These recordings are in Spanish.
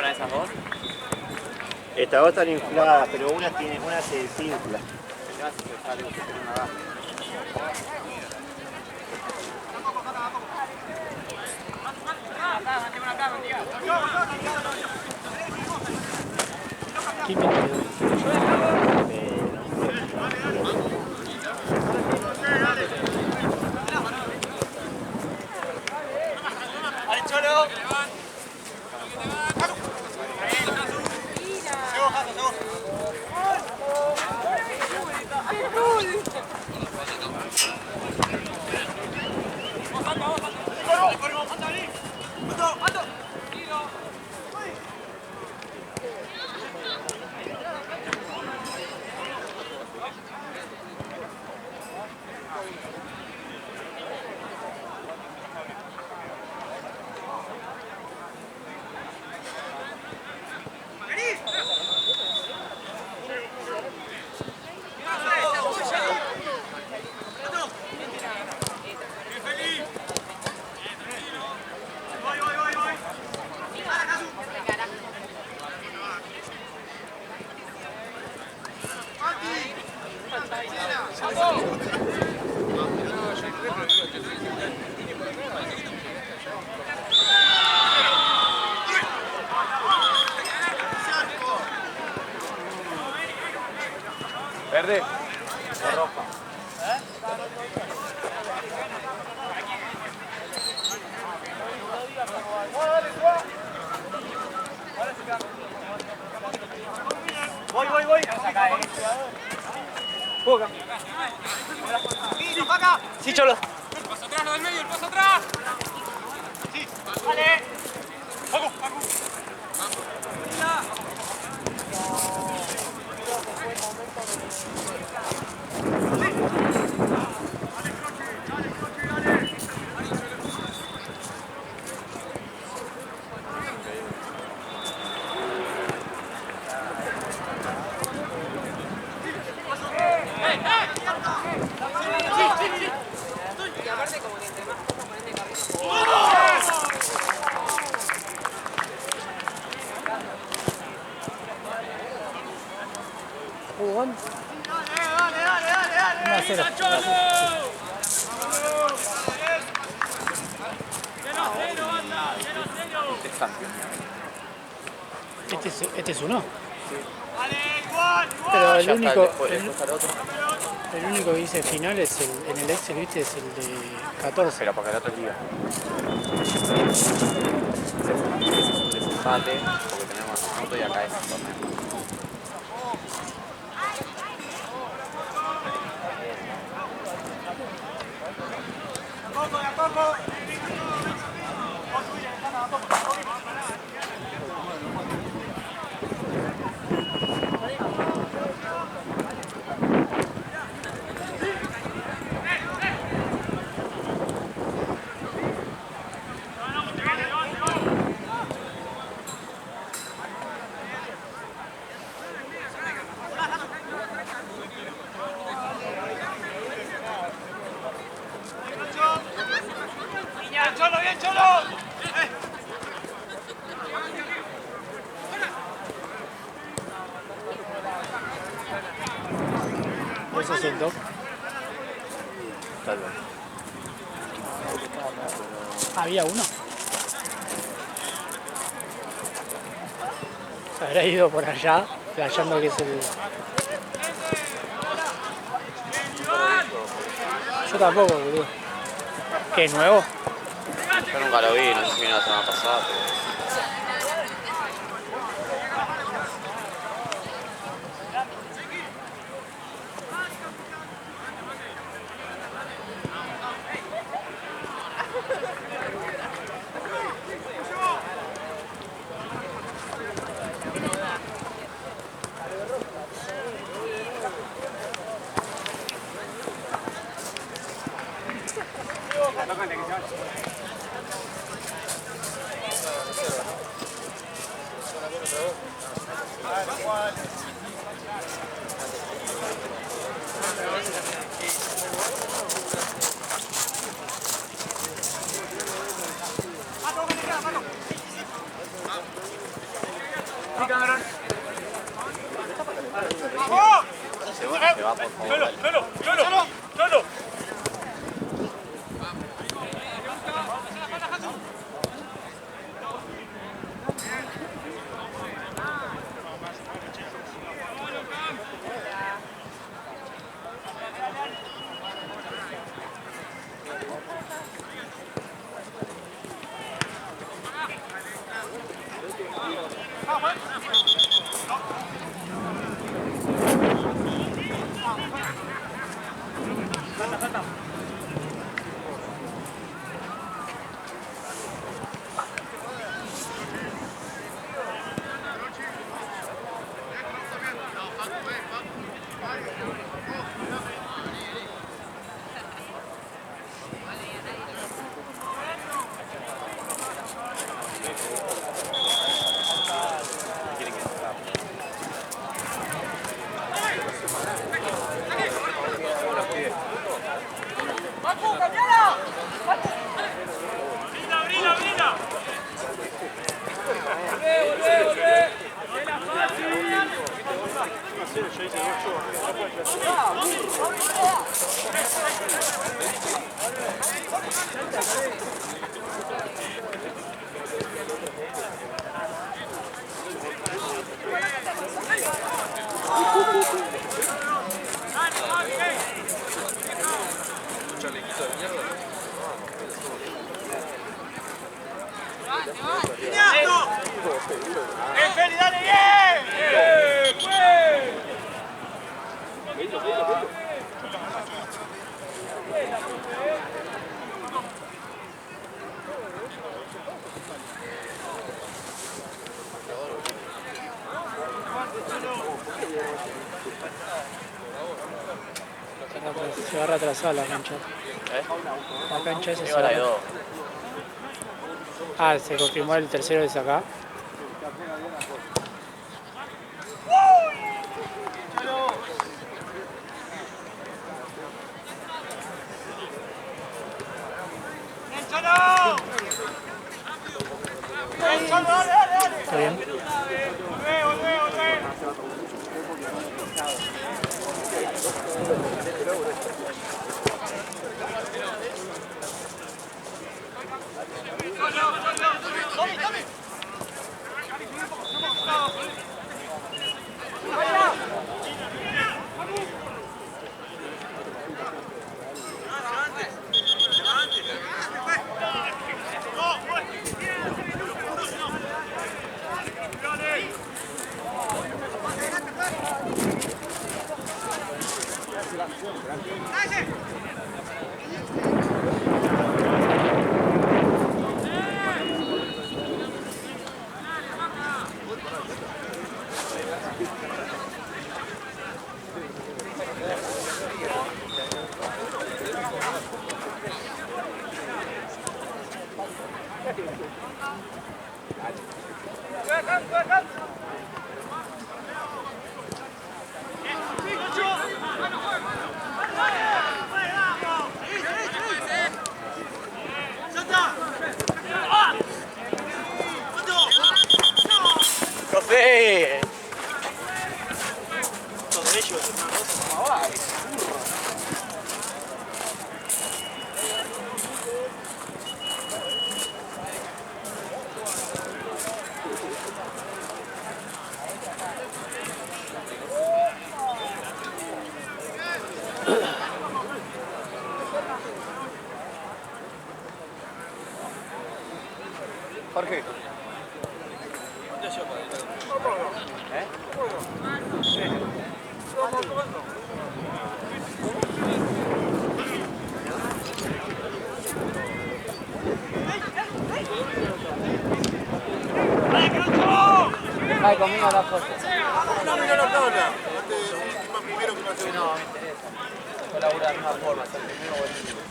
para esas dos? Estas dos están infladas, pero una se desinfla. Verde. O roja. Voy. Juega. Sí, Cholo. El paso atrás, lo del medio, el paso atrás. Sí, vale. Vamos. Y aparte como que entre más ponen de cabeza. Jugón. Dale. 1-0. Este es uno. Pero el único que dice final es en el Excel, ¿viste? Es el de 14. Pero porque el otro es liga. Desempate, porque tenemos un punto y acá es un torneo. ¡Bien, Cholo! Ese es el 2. Tal vez. Había uno. Se habrá ido por allá, flasheando que es el... Yo tampoco, boludo. ¿Qué, nuevo? Yo nunca lo vi, no sé si vino la semana pasada, pero... Se va a retrasar la cancha. La cancha esa se va a Hora y 2. Ah, se confirmó el tercero desde acá. ¿Está bien? ¡José! Todos ellos, una cosa como va, Jorge. Ay, conmigo la foto. No, mira la tabla. Primero que pasó. No, me interesa. Colaborar de la misma forma, hasta el primero o el último.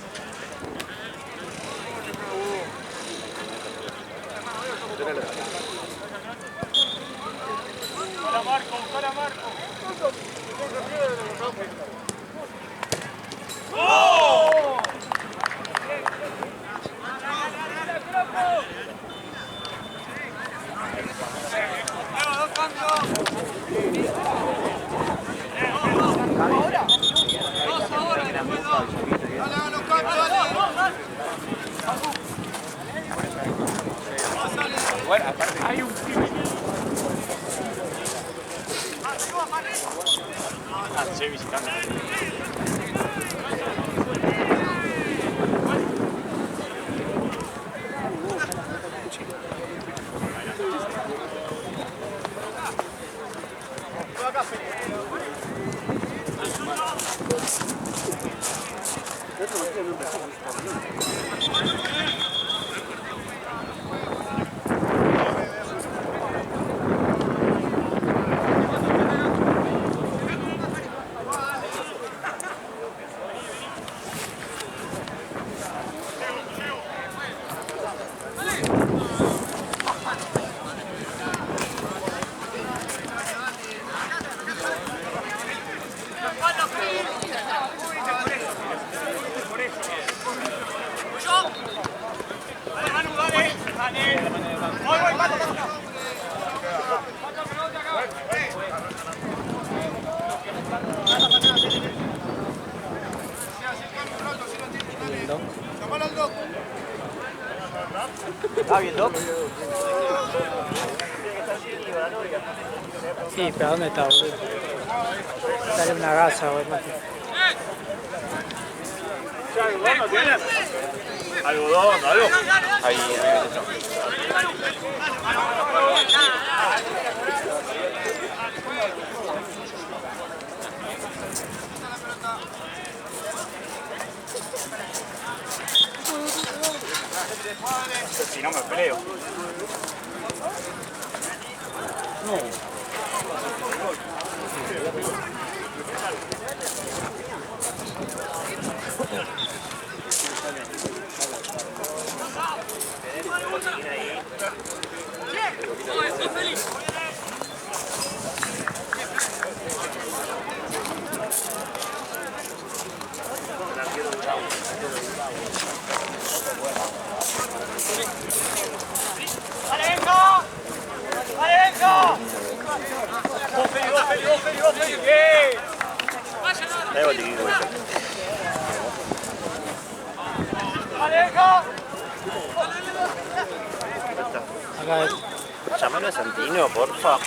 Para Marco, para Marco. ¡Oh! Bueno, aparte hay un estoy visitando. ¿Está bien, Doc? Sí, pero ¿dónde está, boludo? Dale una gasa, boludo. ¿Algodón no tienes? ¿Algodón o algo? Ahí está. Si no me peleo. Acá es. Llamalo a Santino, porfa.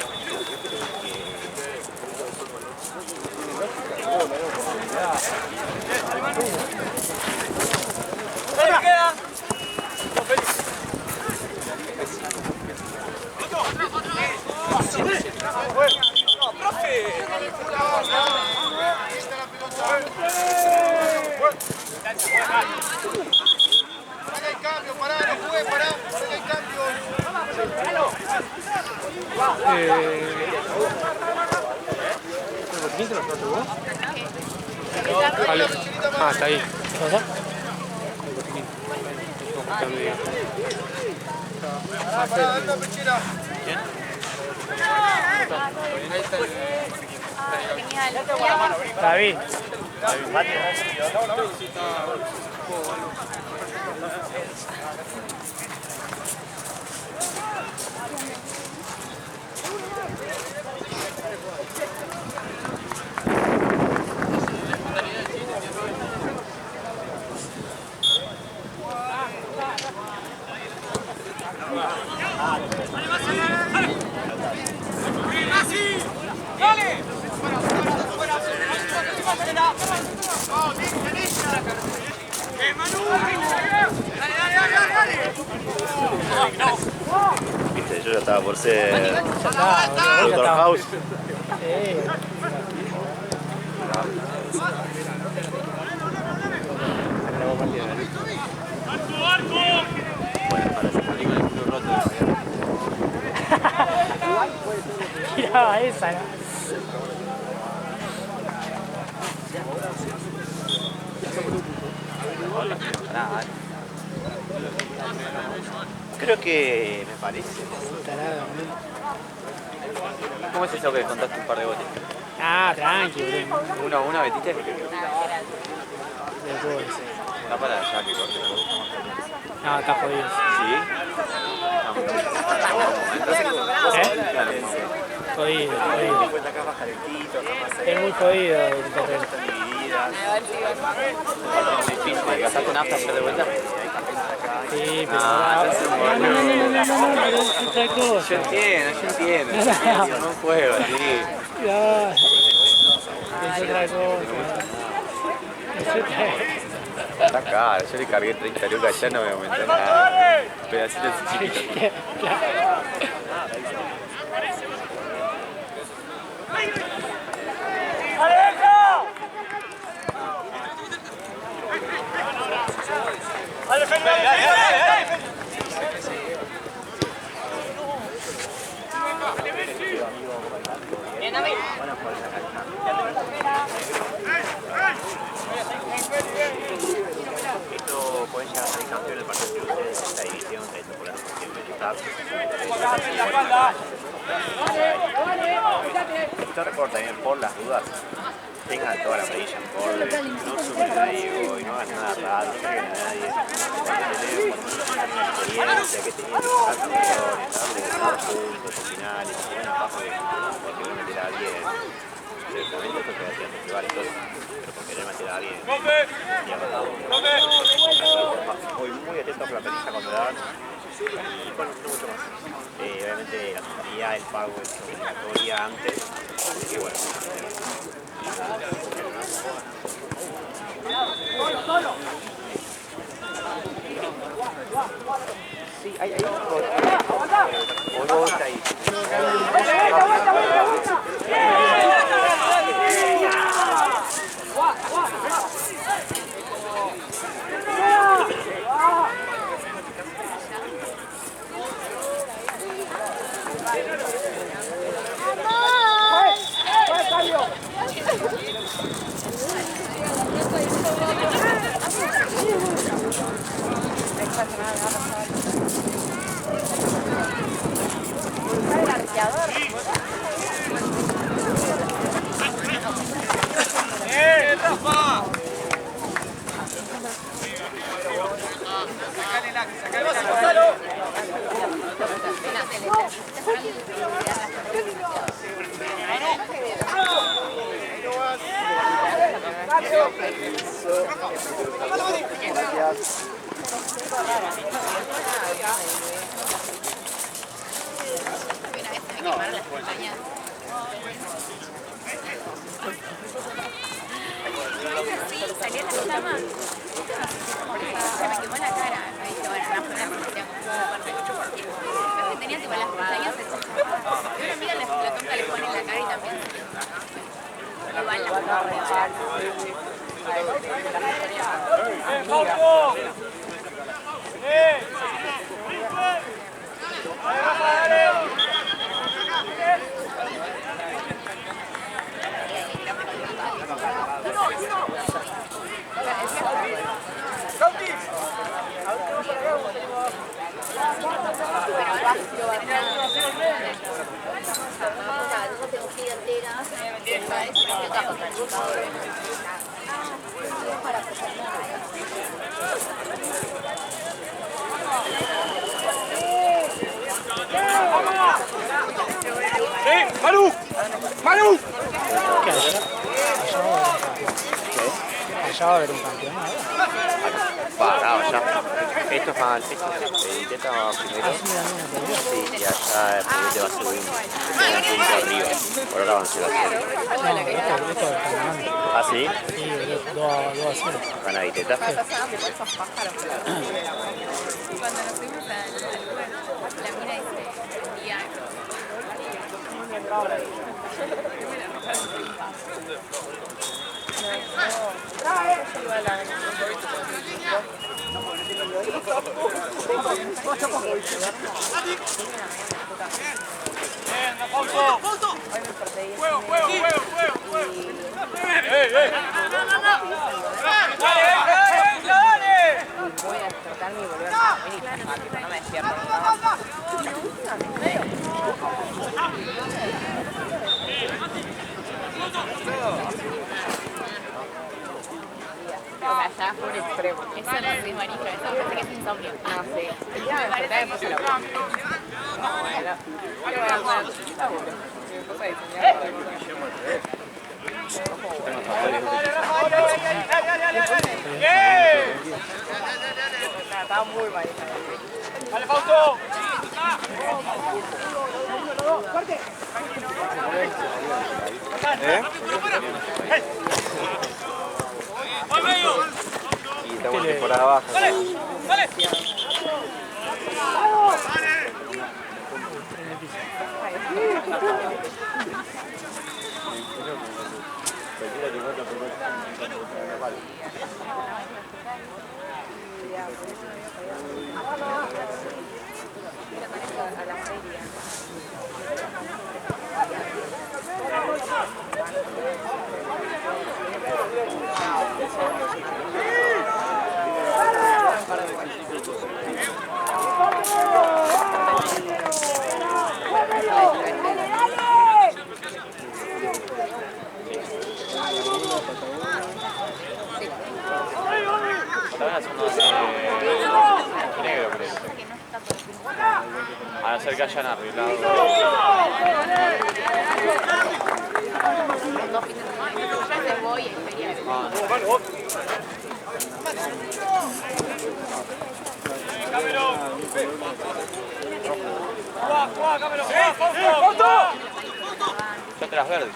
Para el cambio, pará, no puede parar, para el cambio. ¿Quién te lo trajo vos? Vale. Ah, está ahí. ¿Qué pasa? El botiquín. Pará, anda, pechera. David. Viste, yo ya estaba por ser Ya está, boludo. Doctor House. Tiraba esa, ¿no? Creo que me parece. Tarado, boludo. ¿Cómo es eso que contaste un par de goles? Ah, tranqui, boludo. 1-1, ¿metiste? Del gol. Está para allá que corte. No, está jodido. ¿Sí? Jodido, jodido. Acá baja el quito, Es muy jodido el terreno. ¿Me casaste nafta hacer de vuelta? Sí, pero Ah, ahora... es un No, boludo. no, es otra cosa. Yo entiendo. Es un juego, sí. No, es otra cosa. Es otra cosa. Está caro, yo le cargué 30 lucas, ya no me aumentó nada. Pedacitos chiquitos. Esto puede llegar a ser campeón del partido de esta división, esto por la siempre esto reporta también por las dudas. Tengan toda la amarilla en borde, no sumen nadie hoy, no hagan nada raro, no saquen a nadie. Cuando te leo, cuando una experiencia que tenía que sacar campeones, darle puntos o finales, y bueno, paso de querer meter a alguien. Ciertamente esto te va a tirar festivales y todo, pero por querer meter a alguien y agarrado. Voy muy atento con la planilla cuando dan. Y bueno, no mucho más. Obviamente la totalidad del pago es obligatoria antes. Así que bueno. Sí, hay un bota ahí. Rafa! Salí a la cama, se me quemó la cara. Me dije, bueno, no fue una cuestión porque tenía tipo las pestañas hechas. Y una amiga la tonta le pone en la cara y también. Igual la ¡Manu! ¡Manu! ¿Qué hay? Allá va a haber un campeón. Parado ya. Esto es mal. Intenta primero. Sí, y allá el siguiente va a subir un punto arriba. Por ahora van a ser así. No, esto está ganando. ¿Ah, sí? Sí, 2-0. Gana Viteta. Cuando nos fuimos al lugar, la mina dice, tía, ¡Juego, juego, juego, juego! voy a despertarme y volver a dormir y no me despierto. Allá fue un extremo. Eso no es manija, eso me parece que es insomnio. No sé. El día me desperté y me puse la boca. No, bueno. ¿Qué voy a hacer? Está bueno. Me puse a diseñar para estaba muy mal. ¡Dale, Fausto! Y estamos en temporada baja. ¡Dale! ¡Dale! Negro, creo. A no ser que hayan arreglado. Dos fines de semana. Yo a veces voy y es feriado. Yo te las verdes.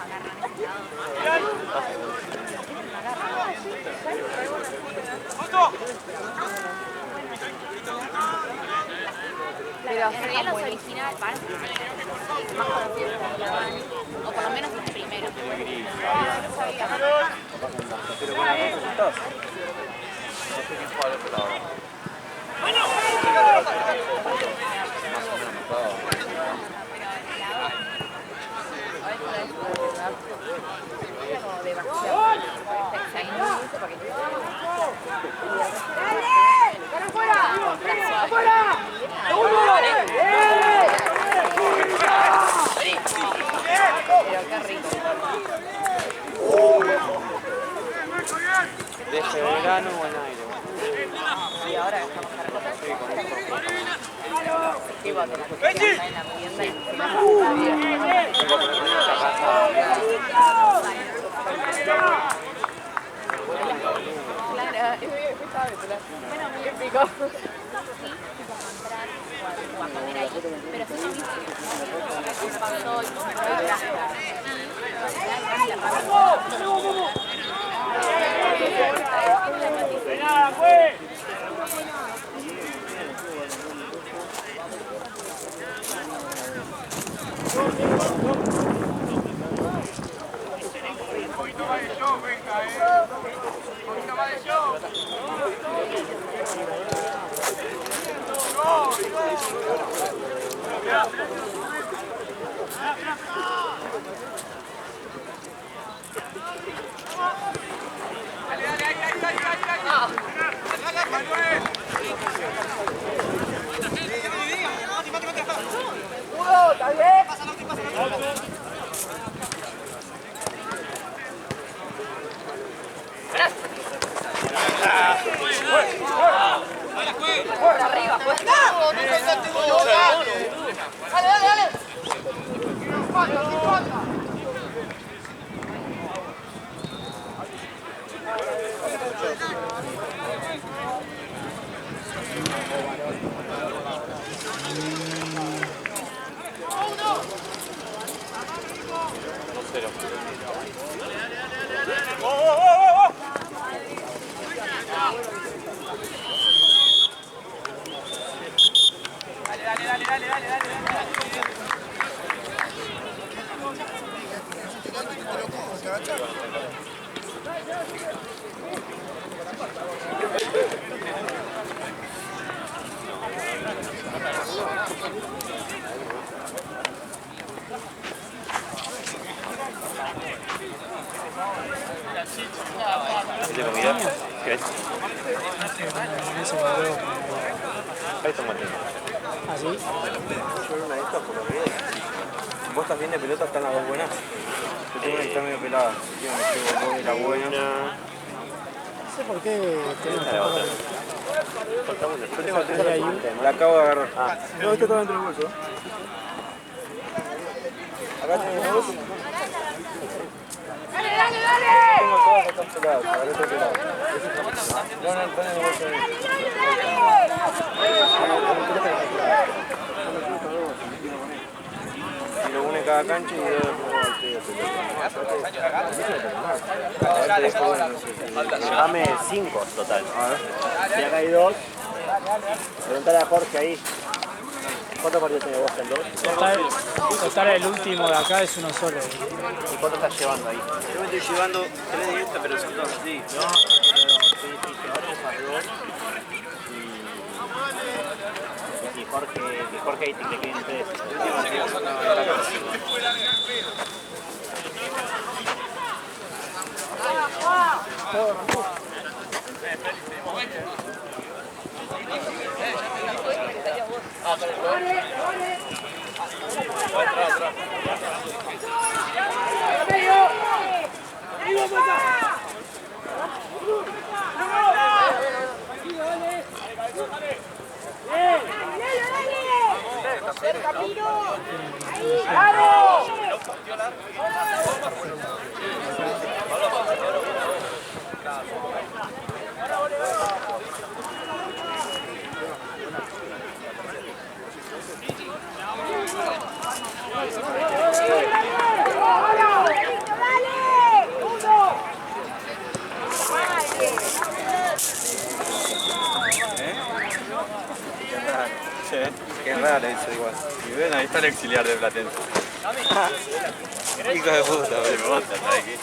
Pero serían los originales, más conocidos como Cavani, o por lo menos el primero. Pero con los resultados. No sé quién juega al otro lado. Más o menos mejor. Deje verano o en aire. Y ahora estamos pero sí ¿De comida? ¿Qué es? Ahí está Martín. ¿Ah, sí? Yo una de estas por lo que vos estás bien de pelota, están las dos buenas. Yo tengo una que está medio pelada. Yo me la buena. No sé por qué tenemos que otra. Yo tengo tres. La acabo de agarrar. Ah, no, esta está dentro del bolso. Acá tengo el bolso. Tengo todas estas peladas, a ver esta pelada. No, están en el bolso ahí. Y lo une cada cancha y dame 5 total. A ver. Y acá hay 2. Preguntale a Jorge ahí. ¿Cuántos partidos tiene vos en 2? Total, el último de acá es uno solo. ¿Y cuánto estás llevando ahí? Yo me estoy llevando 3 de esta, pero son todas así. No, pero te dije, ahora esas 2. Y Jorge ahí te queden 3. dice, qué raro dice igual. Y ven, ahí está el auxiliar de Platense. Hijo de puta, boludo. ¿Sabes qué?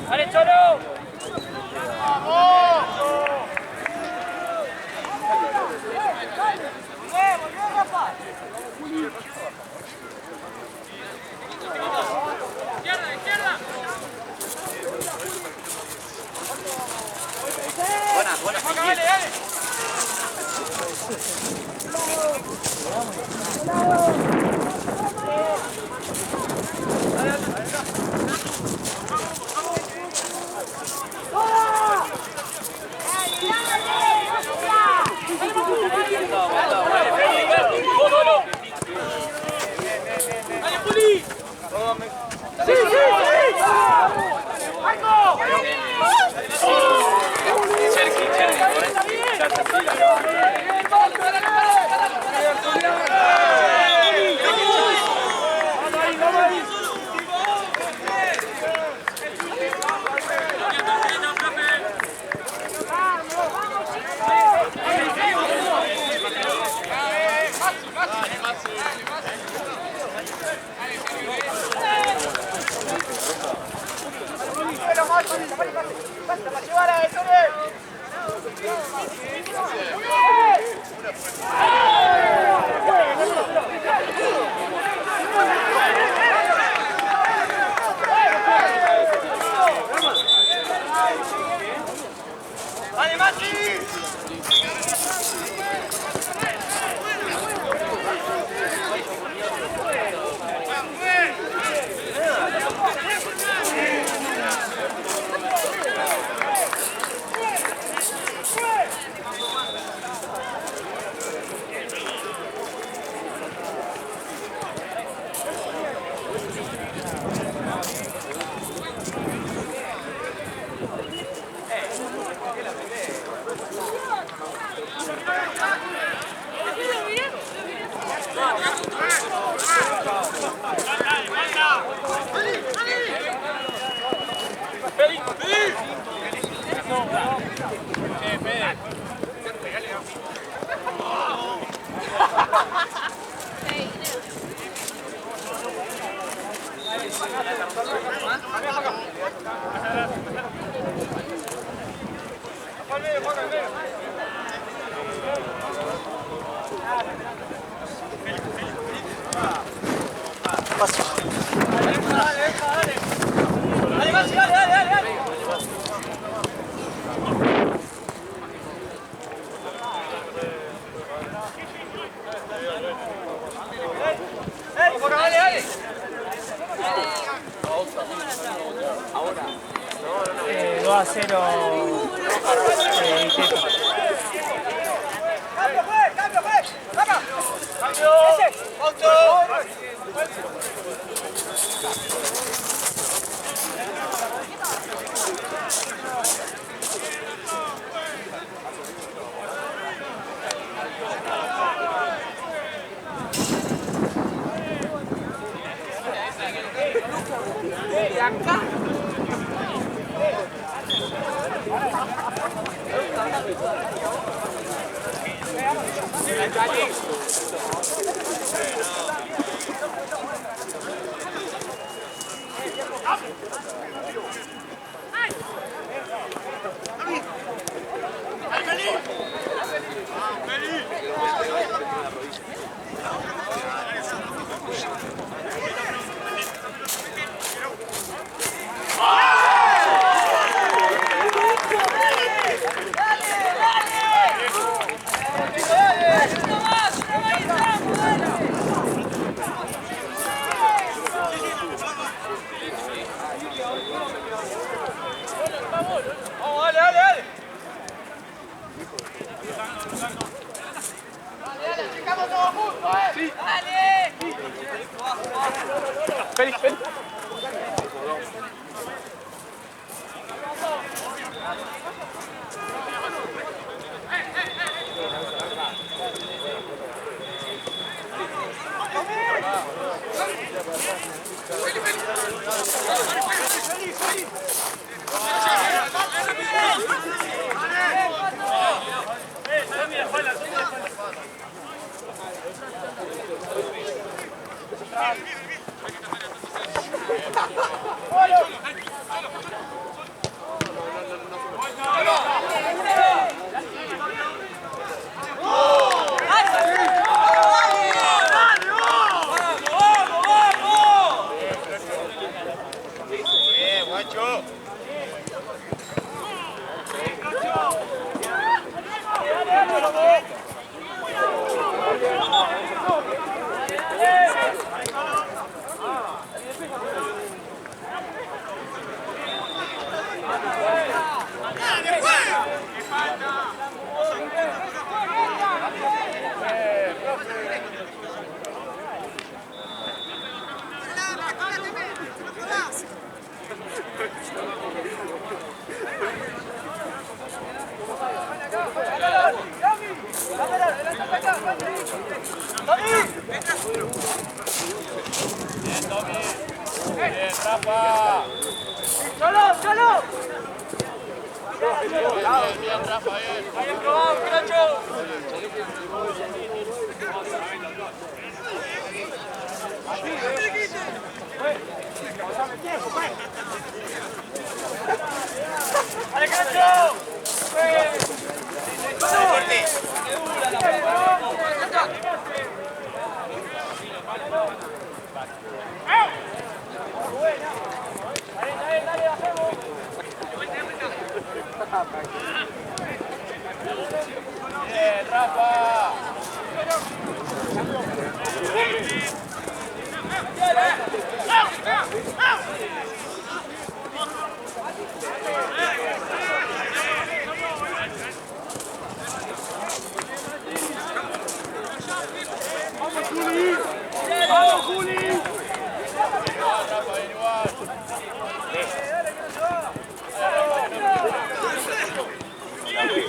¡Dale, Cholo! estilo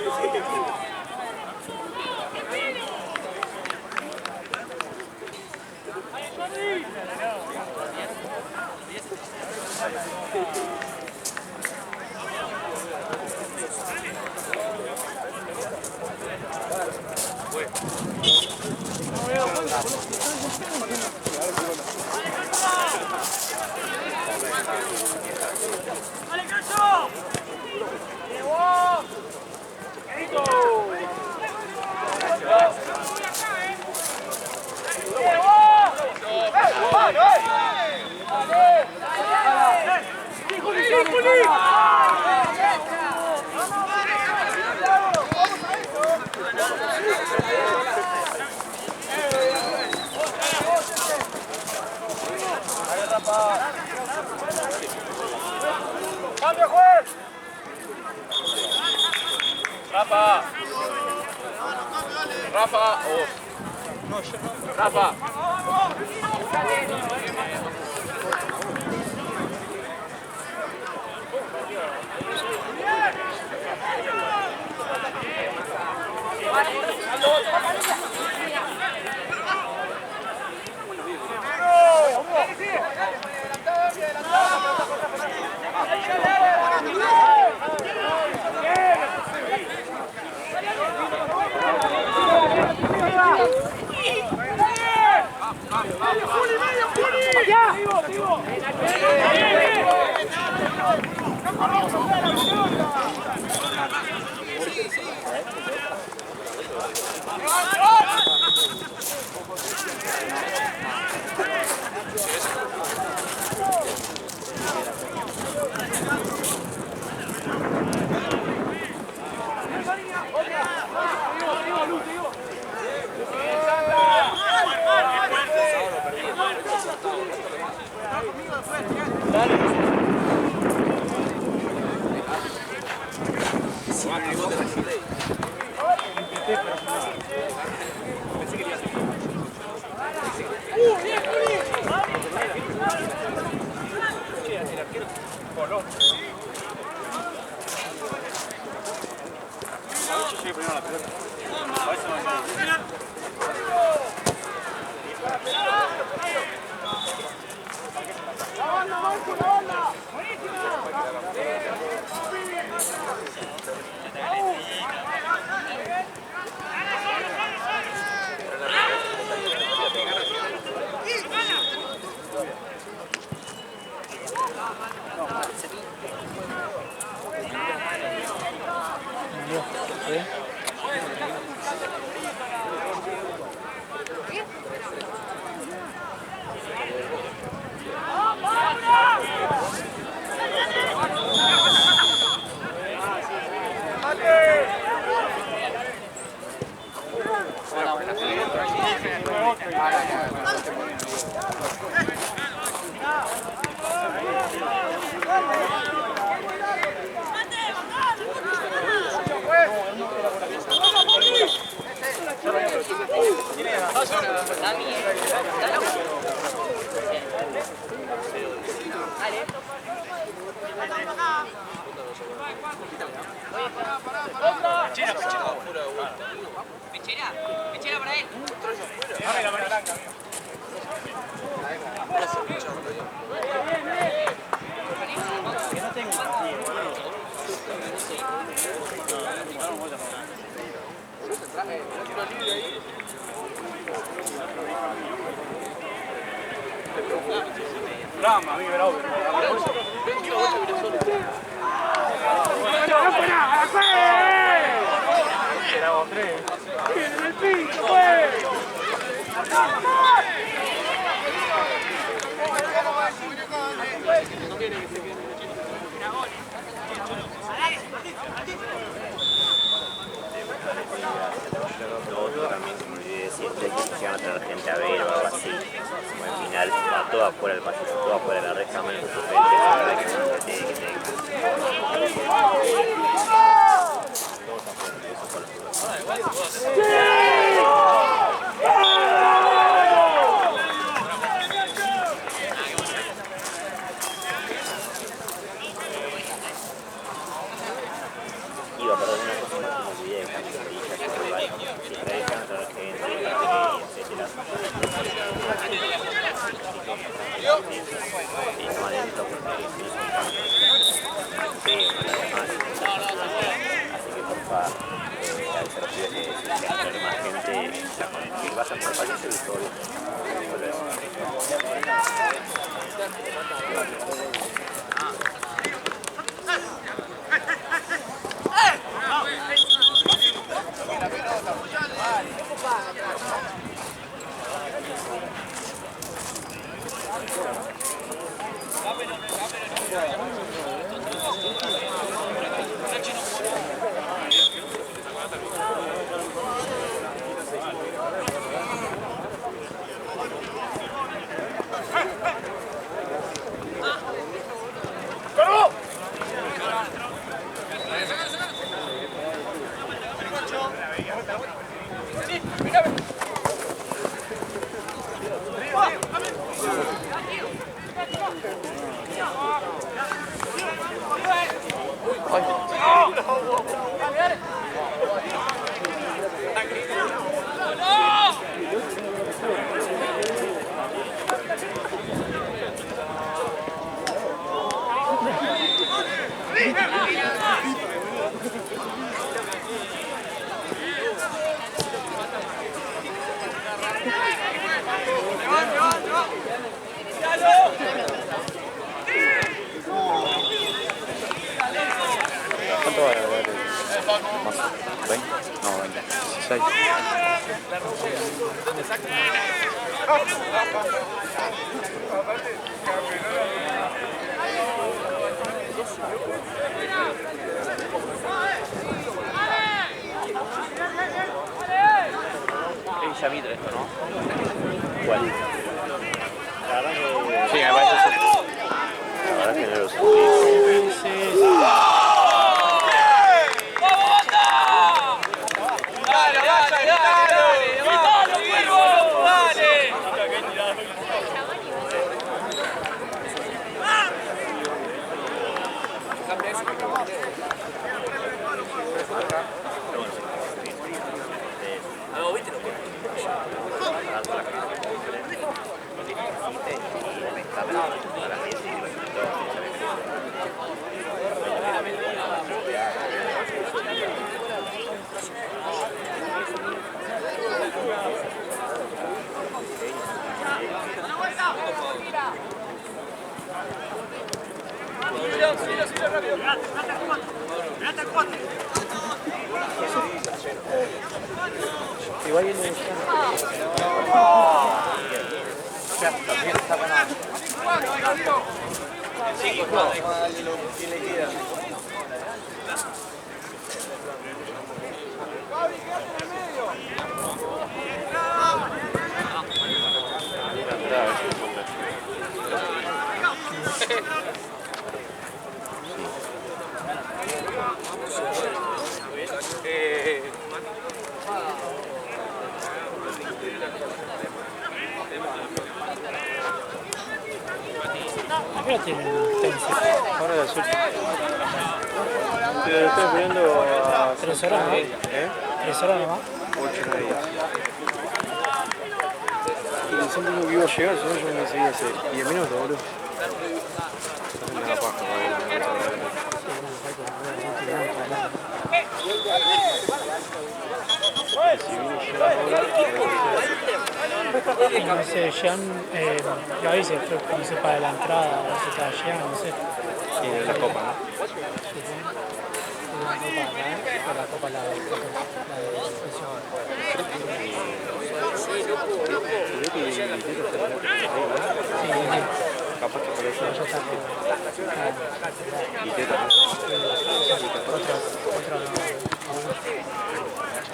Iteto. Rafa, Rafa. Pichera para él. Rama, a mí me la También se me olvidé decirte que van a traer gente a ver o algo así. Como al final va todo afuera del pasillo, todo afuera de la reja, menos su frente, la verdad que no te tiene que tener. Iba a perder una cosa más, me olvidé de cambiar de hija, que por ahí, si traes a traer gente, etcétera. Y no adentro porque no son cambios. Así que porfa, al ser pibes que traer más gente, que vayan por país y todo bien. ¿Cuánto va a valer? Más, ¿20? No, 20. 16. Es Villamitra esto, ¿no? ¿Cuál? La verdad que... Sí, me parece eso. La verdad que no lo sé. Igual viene También está ganando. ¿Qué tienen ustedes? Ahora de azul. Pero lo estoy esperando a... 3 horas, ¿no? ¿Eh? 3 horas nomás. 8 días. Y siempre digo que iba a llegar, si no yo me decidí hace 10 minutos, boludo. Me da paja, No sé, Jean, lo dice, no sé, para la entrada, no sé, para Jean, no sé. Sí, de la copa, ¿no? La copa, la de Capaz que por eso. Y Teta, ¿no?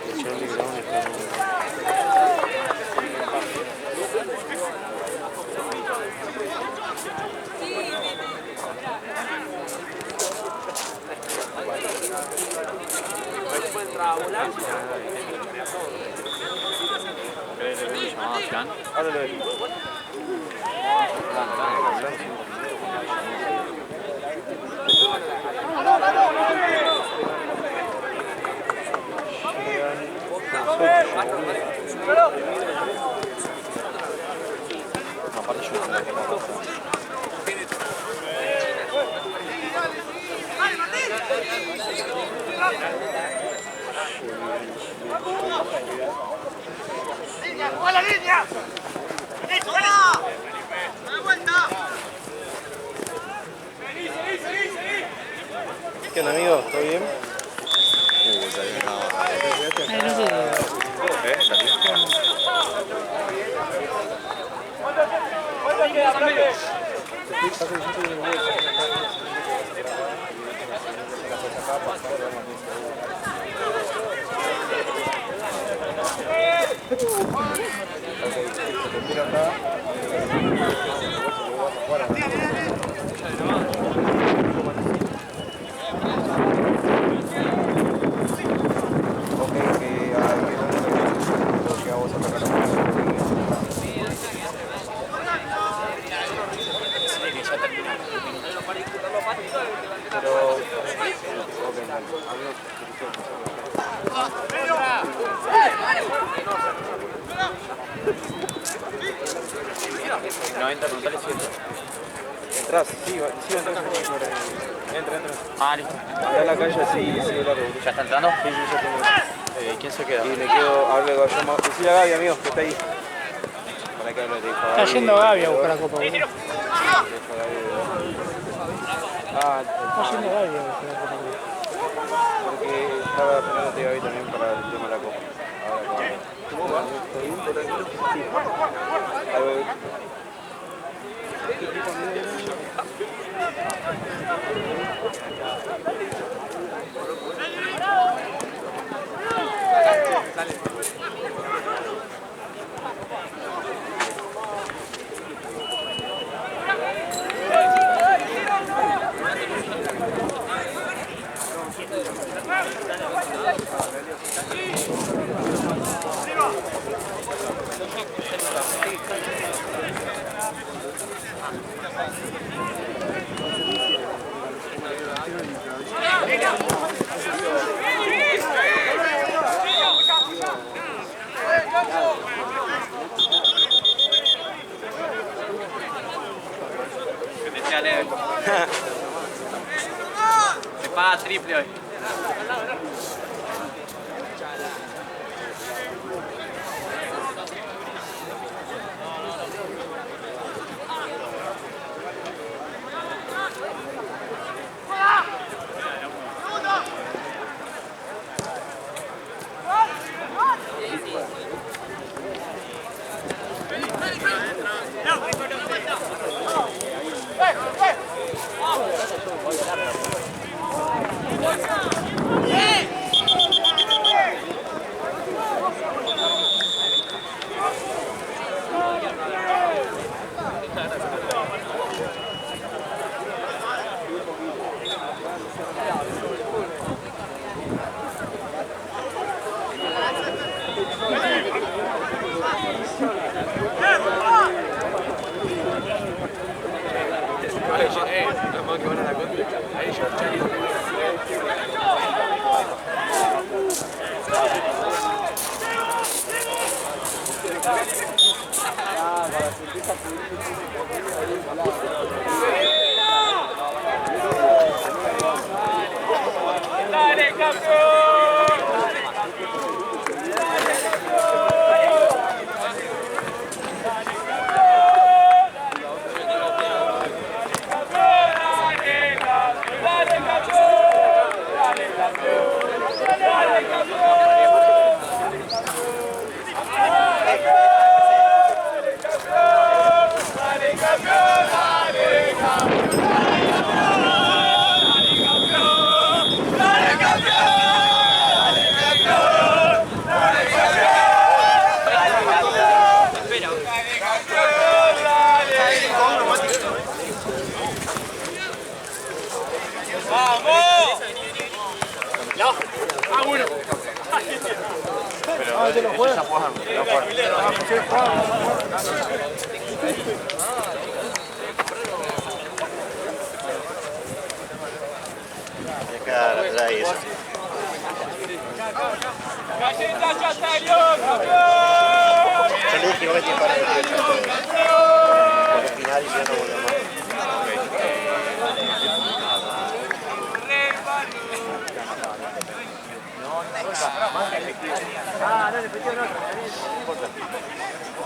El Charlie Brown está ahora lo de... Aparte yo no sé qué pasa. ¡A la línea! ¡Listo, ¡da vuelta! ¿Qué onda, amigo? ¿Todo bien? no sé. 90, preguntale si entra. ¿Entrás? Sí, entras. Entra. Ah, listo. Anda a la calle, sí, largo. ¿Ya está entrando? Sí, ya tengo. ¿Quién se queda? Y me quedo, hablo con yo. Decile a Gaby, amigo, que está ahí. Para que hable, te dijo Está yendo Gaby a buscar la copa. boludo. Ah, Está yendo Gaby a buscar la copa. porque estaba esperándote Gaby también para el tema de la copa. Ahora, ¿cómo va? ¿Todo bien? ¿Todo tranquilo? Sí. Ahí voy. Se paga triple hoy.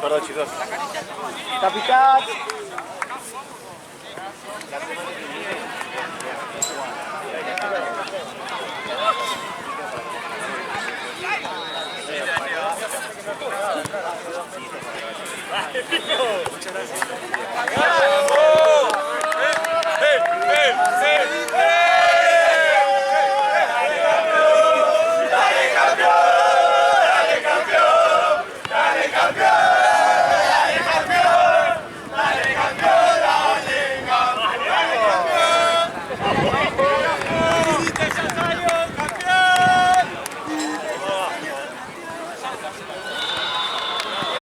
Perdón, chicos. Capitán. Muchas gracias.